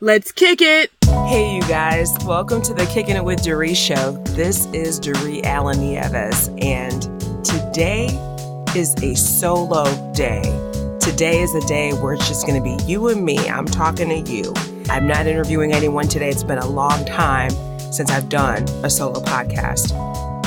Let's kick it! Hey, you guys. Welcome to the Kicking It with Doree show. This is Doree Allen Nieves, and today is a solo day. Today is a day where it's just going to be you and me. I'm talking to you. I'm not interviewing anyone today. It's been a long time since I've done a solo podcast.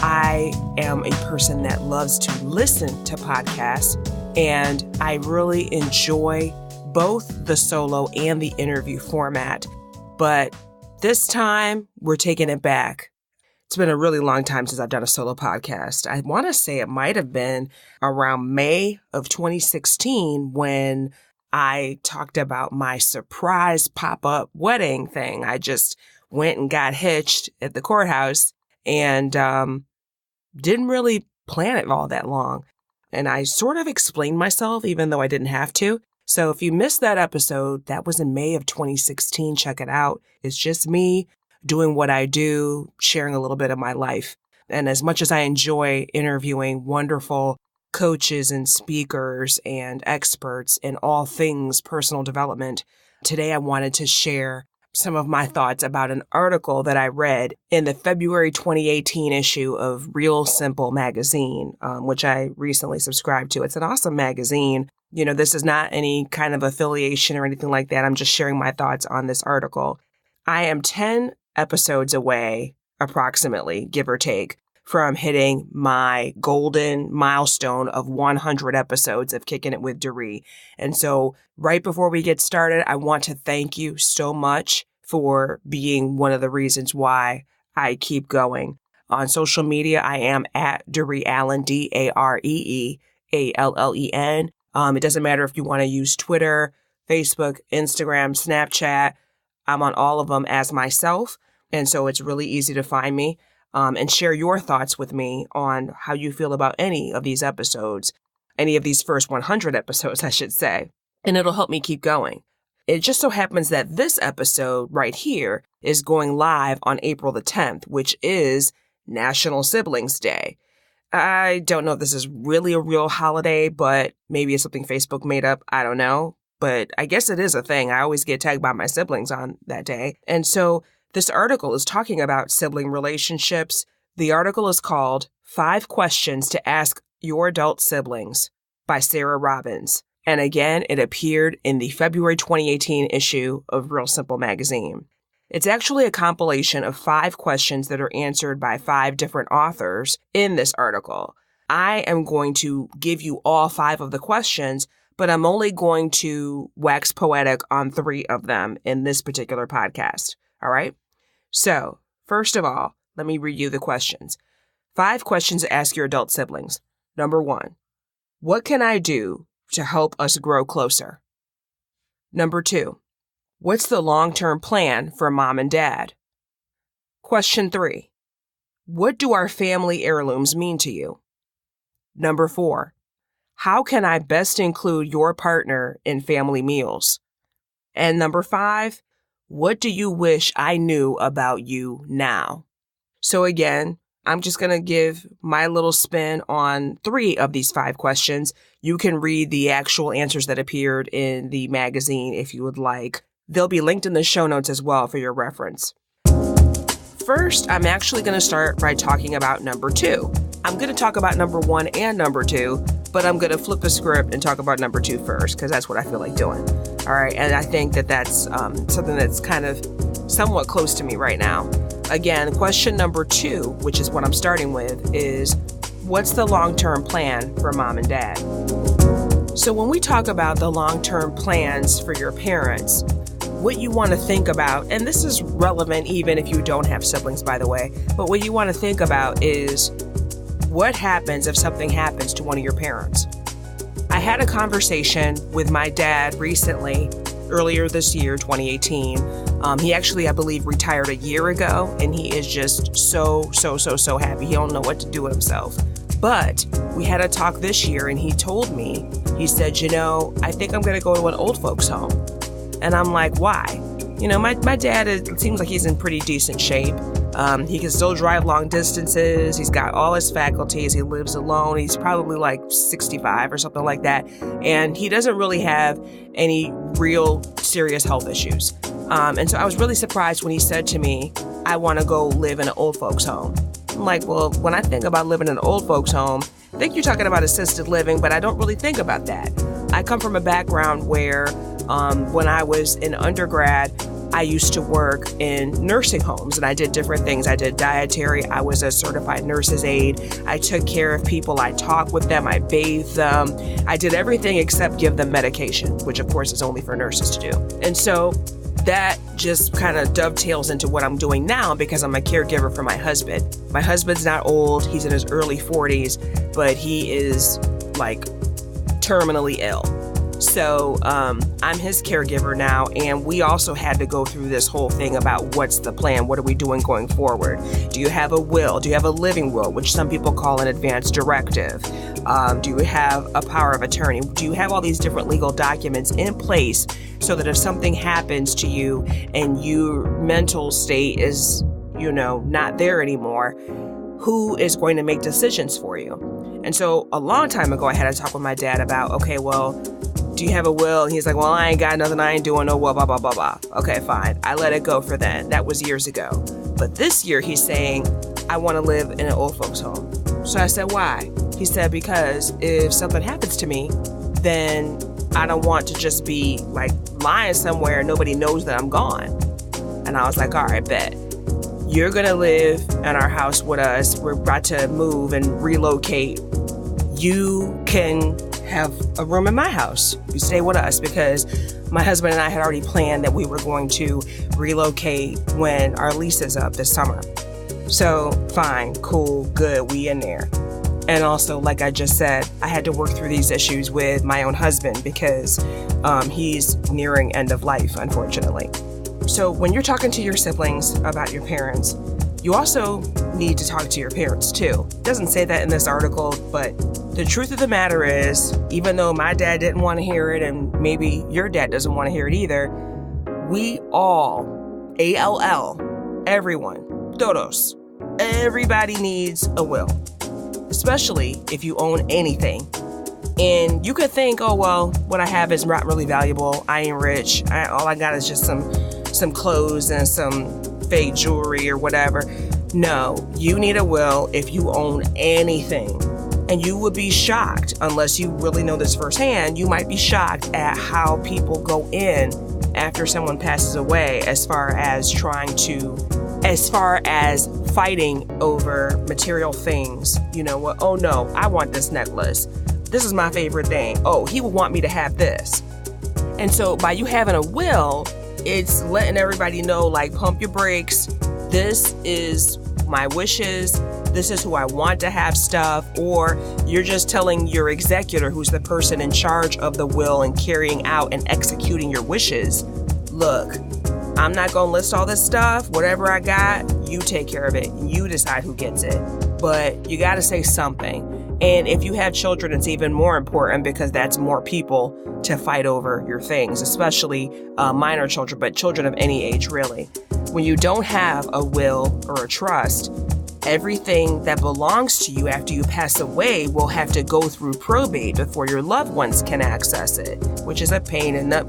I am a person that loves to listen to podcasts, and I really enjoy both the solo and the interview format. But this time, we're taking it back. It's been a really long time since I've done a solo podcast. I want to say it might have been around May of 2016 when I talked about my surprise pop-up wedding thing. I just went and got hitched at the courthouse and didn't really plan it all that long. And I sort of explained myself, even though I didn't have to. So if you missed that episode, that was in May of 2016. Check it out. It's just me doing what I do, sharing a little bit of my life. And as much as I enjoy interviewing wonderful coaches and speakers and experts in all things personal development, today I wanted to share some of my thoughts about an article that I read in the February 2018 issue of Real Simple magazine, which I recently subscribed to. It's an awesome magazine. You know, this is not any kind of affiliation or anything like that. I'm just sharing my thoughts on this article. I am 10 episodes away, approximately, give or take, from hitting my golden milestone of 100 episodes of Kicking It with Doree. And so right before we get started, I want to thank you so much for being one of the reasons why I keep going. On social media, I am at Doree Allen, DareeAllen. It doesn't matter if you want to use Twitter, Facebook, Instagram, Snapchat. I'm on all of them as myself. And so it's really easy to find me and share your thoughts with me on how you feel about any of these episodes, any of these first 100 episodes, I should say. And it'll help me keep going. It just so happens that this episode right here is going live on April the 10th, which is National Siblings Day. I don't know if this is really a real holiday, but maybe it's something Facebook made up. I don't know. But I guess it is a thing. I always get tagged by my siblings on that day. And so this article is talking about sibling relationships. The article is called 5 Questions to Ask Your Adult Siblings by Sarah Robbins. And again, it appeared in the February 2018 issue of Real Simple magazine. It's actually a compilation of 5 questions that are answered by 5 different authors in this article. I am going to give you all 5 of the questions, but I'm only going to wax poetic on 3 of them in this particular podcast. All right? So, first of all, let me read you the questions. 5 questions to ask your adult siblings. Number 1, what can I do to help us grow closer? Number 2, what's the long-term plan for mom and dad? Question 3, what do our family heirlooms mean to you? Number 4, how can I best include your partner in family meals? And number 5, what do you wish I knew about you now? So again, I'm just going to give my little spin on 3 of these 5 questions. You can read the actual answers that appeared in the magazine if you would like. They'll be linked in the show notes as well for your reference. First, I'm actually going to start by talking about number 2. I'm going to talk about number 1 and number 2, but I'm going to flip the script and talk about number 2 first, because that's what I feel like doing. All right. And I think that that's something that's kind of somewhat close to me right now. Again, question number 2, which is what I'm starting with, is what's the long-term plan for mom and dad? So when we talk about the long-term plans for your parents, what you want to think about, and this is relevant even if you don't have siblings, by the way, but what you want to think about is what happens if something happens to one of your parents? I had a conversation with my dad recently, earlier this year, 2018. He actually, I believe, retired a year ago, and he is just so happy. He don't know what to do with himself. But we had a talk this year, and he told me, he said, I think I'm going to go to an old folks home. And I'm like, why? My dad, it seems like he's in pretty decent shape. He can still drive long distances. He's got all his faculties. He lives alone. He's probably like 65 or something like that. And he doesn't really have any real serious health issues. And so I was really surprised when he said to me, I want to go live in an old folks home. I'm like, well, when I think about living in an old folks home, I think you're talking about assisted living, but I don't really think about that. I come from a background where when I was in undergrad, I used to work in nursing homes and I did different things. I did dietary. I was a certified nurse's aide. I took care of people. I talked with them. I bathed them. I did everything except give them medication, which of course is only for nurses to do. And so that just kind of dovetails into what I'm doing now because I'm a caregiver for my husband. My husband's not old. He's in his early 40s, but he is like terminally ill. So I'm his caregiver now, and we also had to go through this whole thing about what's the plan? What are we doing going forward? Do you have a will? Do you have a living will, which some people call an advance directive? Do you have a power of attorney? Do you have all these different legal documents in place so that if something happens to you and your mental state is, not there anymore, who is going to make decisions for you? And so a long time ago, I had a talk with my dad about, okay, well, do you have a will? And he's like, well, I ain't got nothing. I ain't doing no blah, blah, blah, blah, blah. Okay, fine. I let it go for then. That was years ago. But this year he's saying, I want to live in an old folks home. So I said, why? He said, because if something happens to me, then I don't want to just be like lying somewhere and nobody knows that I'm gone. And I was like, all right, bet. You're going to live in our house with us. We're about to move and relocate. You can have a room in my house. You stay with us because my husband and I had already planned that we were going to relocate when our lease is up this summer. So fine, cool, good, we in there. And also, like I just said, I had to work through these issues with my own husband because he's nearing end of life, unfortunately. So when you're talking to your siblings about your parents, you also need to talk to your parents too. It doesn't say that in this article, but the truth of the matter is, even though my dad didn't want to hear it and maybe your dad doesn't want to hear it either, we all, ALL, everyone, todos, everybody needs a will, especially if you own anything. And you could think, oh, well, what I have is not really valuable. I ain't rich. All I got is just some clothes and some fake jewelry or whatever. No, you need a will if you own anything. And you would be shocked, unless you really know this firsthand, you might be shocked at how people go in after someone passes away as far as fighting over material things. You know what? Oh no, I want this necklace. This is my favorite thing. Oh, he would want me to have this. And so by you having a will, it's letting everybody know, like, pump your brakes. This is my wishes. This is who I want to have stuff. Or you're just telling your executor, who's the person in charge of the will and carrying out and executing your wishes, look, I'm not going to list all this stuff. Whatever I got, you take care of it. You decide who gets it. But you got to say something. And if you have children, it's even more important because that's more people to fight over your things, especially minor children, but children of any age, really. When you don't have a will or a trust, everything that belongs to you after you pass away will have to go through probate before your loved ones can access it, which is a pain in the...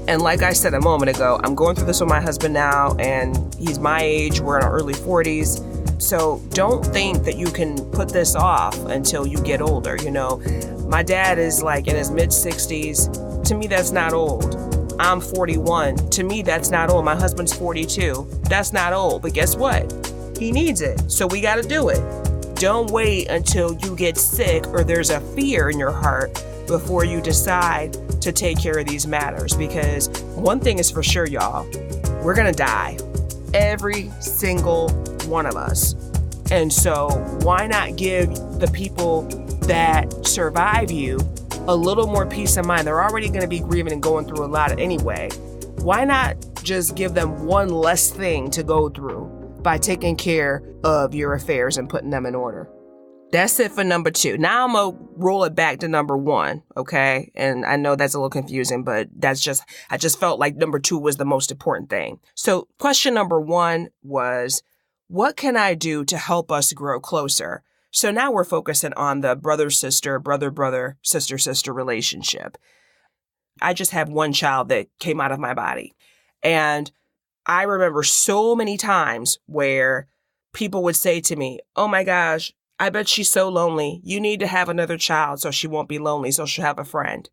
And like I said a moment ago, I'm going through this with my husband now, and he's my age. We're in our early 40s. So don't think that you can put this off until you get older. You know, my dad is like in his mid 60s. To me, that's not old. I'm 41. To me, that's not old. My husband's 42. That's not old. But guess what? He needs it. So we got to do it. Don't wait until you get sick or there's a fear in your heart before you decide to take care of these matters. Because one thing is for sure, y'all, we're going to die. Every single one of us. And so why not give the people that survive you a little more peace of mind? They're already going to be grieving and going through a lot anyway. Why not just give them one less thing to go through by taking care of your affairs and putting them in order? That's it for number 2. Now I'm going to roll it back to number 1, okay? And I know that's a little confusing, but I just felt like number 2 was the most important thing. So question number 1 was, what can I do to help us grow closer? So now we're focusing on the brother-sister, brother-brother, sister-sister relationship. I just have one child that came out of my body. And I remember so many times where people would say to me, oh my gosh, I bet she's so lonely. You need to have another child so she won't be lonely, so she'll have a friend.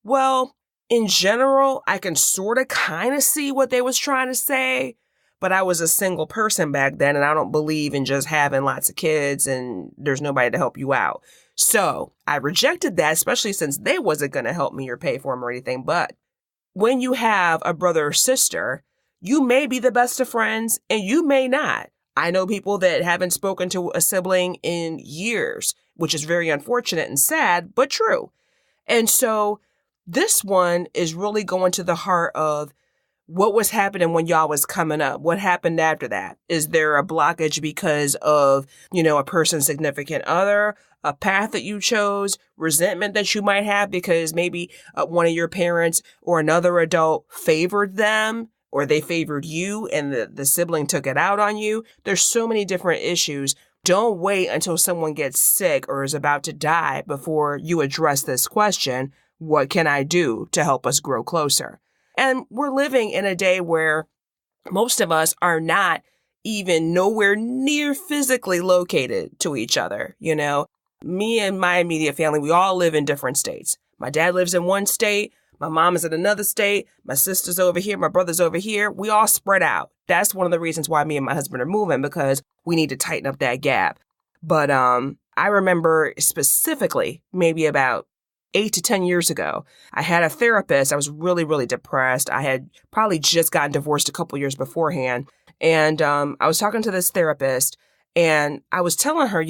Well, in general, I can sort of kind of see what they was trying to say, but I was a single person back then, and I don't believe in just having lots of kids and there's nobody to help you out. So I rejected that, especially since they wasn't going to help me or pay for them or anything. But when you have a brother or sister, you may be the best of friends and you may not. I know people that haven't spoken to a sibling in years, which is very unfortunate and sad, but true. And so this one is really going to the heart of what was happening when y'all was coming up. What happened after that? Is there a blockage because of, a person's significant other, a path that you chose, resentment that you might have because maybe one of your parents or another adult favored them, or they favored you and the sibling took it out on you? There's so many different issues. Don't wait until someone gets sick or is about to die before you address this question. What can I do to help us grow closer? And we're living in a day where most of us are not even nowhere near physically located to each other. Me and my immediate family, we all live in different states. My dad lives in one state. My mom is in another state. My sister's over here. My brother's over here. We all spread out. That's one of the reasons why me and my husband are moving, because we need to tighten up that gap. But I remember specifically maybe about 8 to 10 years ago, I had a therapist. I was really, really depressed. I had probably just gotten divorced a couple years beforehand. And I was talking to this therapist and I was telling her,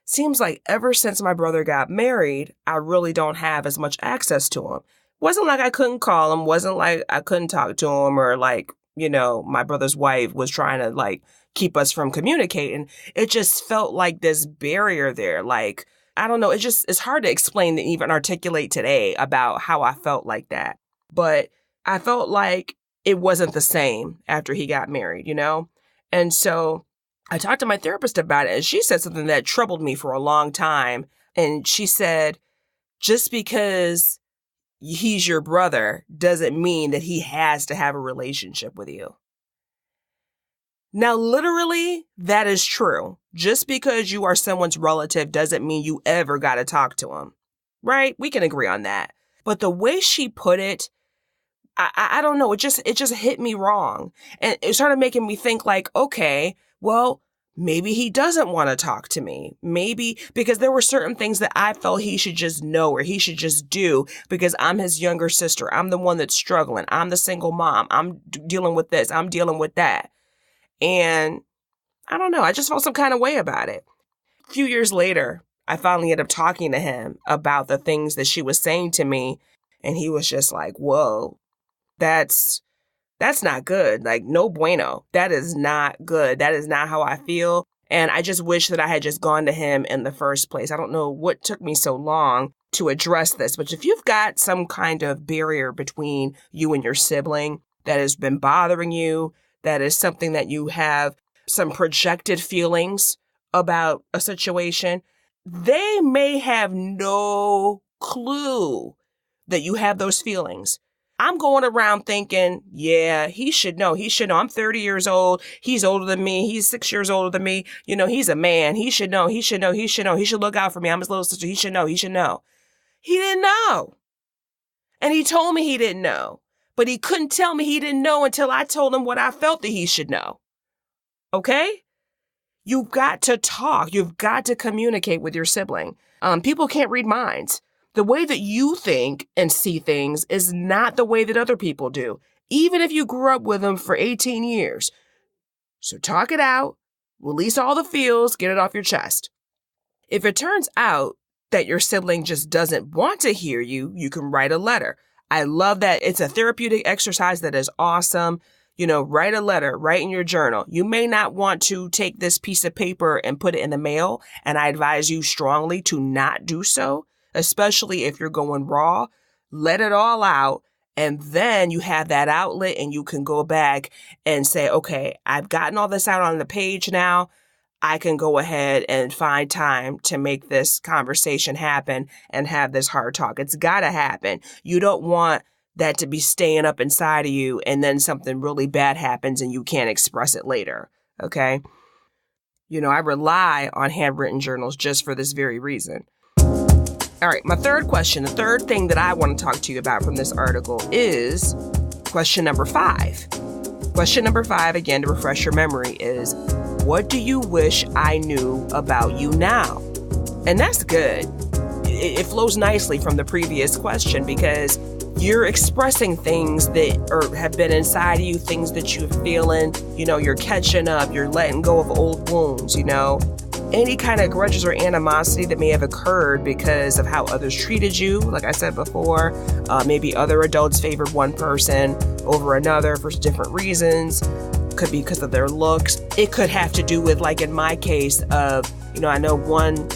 seems like ever since my brother got married, I really don't have as much access to him. Wasn't like I couldn't call him. Wasn't like I couldn't talk to him, or like, my brother's wife was trying to like keep us from communicating. It just felt like this barrier there. Like, I don't know. It's hard to explain to even articulate today about how I felt like that. But I felt like it wasn't the same after he got married, And so I talked to my therapist about it, and she said something that troubled me for a long time. And she said, just because he's your brother doesn't mean that he has to have a relationship with you. Now, literally, that is true. Just because you are someone's relative doesn't mean you ever got to talk to him, right? We can agree on that. But the way she put it, I don't know. It just hit me wrong. And it started making me think like, okay, well, maybe he doesn't want to talk to me. Maybe because there were certain things that I felt he should just know or he should just do because I'm his younger sister. I'm the one that's struggling. I'm the single mom. I'm dealing with this. I'm dealing with that. And I don't know. I just felt some kind of way about it. A few years later, I finally ended up talking to him about the things that she was saying to me. And he was just like, whoa, that's not good. Like, no bueno. That is not good. That is not how I feel. And I just wish that I had just gone to him in the first place. I don't know what took me so long to address this. But if you've got some kind of barrier between you and your sibling that has been bothering you, that is something that you have some projected feelings about a situation, they may have no clue that you have those feelings. I'm going around thinking, yeah, he should know. He should know. I'm 30 years old. He's older than me. He's 6 years older than me. He's a man. He should know. He should know. He should know. He should look out for me. I'm his little sister. He should know. He should know. He didn't know. And he told me he didn't know. But he couldn't tell me he didn't know until I told him what I felt that he should know. Okay? You've got to talk. You've got to communicate with your sibling. People can't read minds. The way that you think and see things is not the way that other people do, even if you grew up with them for 18 years. So talk it out, release all the feels, get it off your chest. If it turns out that your sibling just doesn't want to hear you, you can write a letter. I love that. It's a therapeutic exercise that is awesome. Write a letter, write in your journal. You may not want to take this piece of paper and put it in the mail, and I advise you strongly to not do so, especially if you're going raw. Let it all out, and then you have that outlet and you can go back and say, okay, I've gotten all this out on the page now. I can go ahead and find time to make this conversation happen and have this hard talk. It's got to happen. You don't want that to be staying up inside of you and then something really bad happens and you can't express it later. Okay. I rely on handwritten journals just for this very reason. All right. My third question, the third thing that I want to talk to you about from this article is question number 5. Question number 5, again, to refresh your memory, is what do you wish I knew about you now? And that's good. It flows nicely from the previous question because you're expressing things that have been inside of you, things that you're feeling, you're catching up, you're letting go of old wounds, any kind of grudges or animosity that may have occurred because of how others treated you. Like I said before, maybe other adults favored one person over another for different reasons. Could be because of their looks. It could have to do with, like in my case of, I know one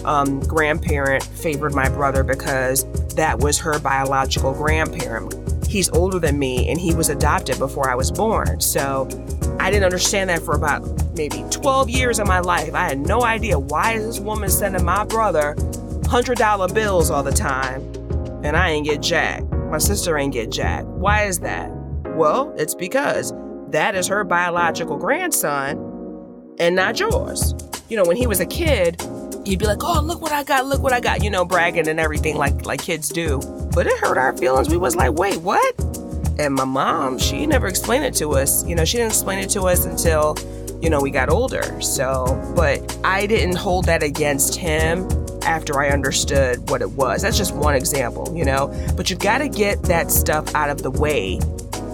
grandparent favored my brother because that was her biological grandparent. He's older than me and he was adopted before I was born. So I didn't understand that for about maybe 12 years of my life. I had no idea, why is this woman sending my brother $100 bills all the time and I ain't get jack. My sister ain't get jack. Why is that? Well, it's because that is her biological grandson and not yours. When he was a kid, he'd be like, oh, look what I got, bragging and everything like kids do. But it hurt our feelings. We was like, wait, what? And my mom, she never explained it to us. She didn't explain it to us until, we got older. So, but I didn't hold that against him after I understood what it was. That's just one example, But you've got to get that stuff out of the way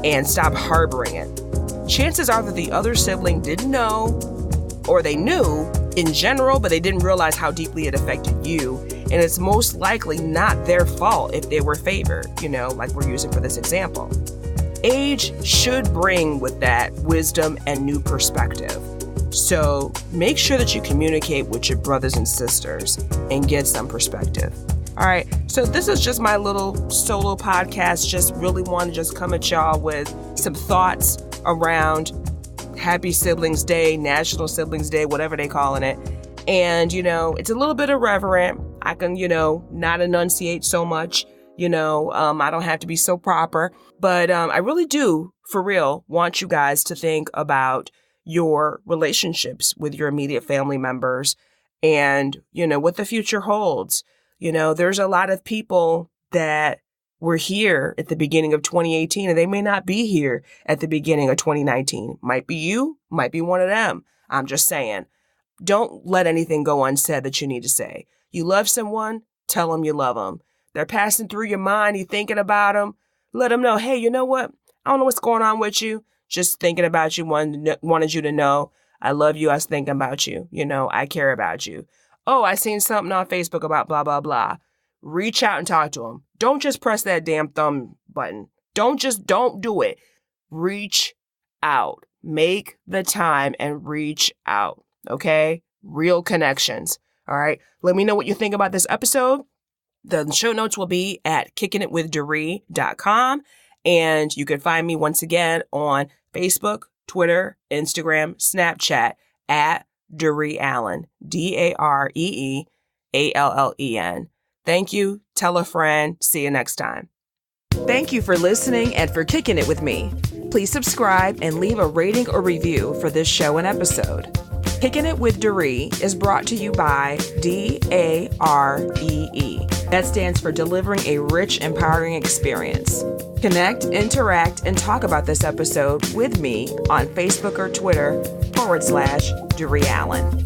and stop harboring it. Chances are that the other sibling didn't know, or they knew in general, but they didn't realize how deeply it affected you. And it's most likely not their fault if they were favored, like we're using for this example. Age should bring with that wisdom and new perspective. So make sure that you communicate with your brothers and sisters and get some perspective. All right, so this is just my little solo podcast. Just really want to just come at y'all with some thoughts around Happy Siblings Day, National Siblings Day, whatever they calling it. And, it's a little bit irreverent. I can, not enunciate so much, I don't have to be so proper. But I really do, for real, want you guys to think about your relationships with your immediate family members and, what the future holds. There's a lot of people that were here at the beginning of 2018 and they may not be here at the beginning of 2019. Might be you, might be one of them. I'm just saying, don't let anything go unsaid that you need to say. You love someone, tell them you love them. They're passing through your mind, you're thinking about them. Let them know, hey, you know what? I don't know what's going on with you. Just thinking about you, wanted you to know I love you. I was thinking about you. I care about you. Oh, I seen something on Facebook about blah, blah, blah. Reach out and talk to them. Don't just press that damn thumb button. Don't do it. Reach out. Make the time and reach out. Okay? Real connections. All right? Let me know what you think about this episode. The show notes will be at kickingitwithdoree.com. And you can find me once again on Facebook, Twitter, Instagram, Snapchat at Doree Allen. DareeAllen. Thank you. Tell a friend. See you next time. Thank you for listening and for kicking it with me. Please subscribe and leave a rating or review for this show and episode. Kicking It with Doree is brought to you by DAREE. That stands for Delivering a Rich, Empowering Experience. Connect, interact, and talk about this episode with me on Facebook or Twitter /Doree Allen.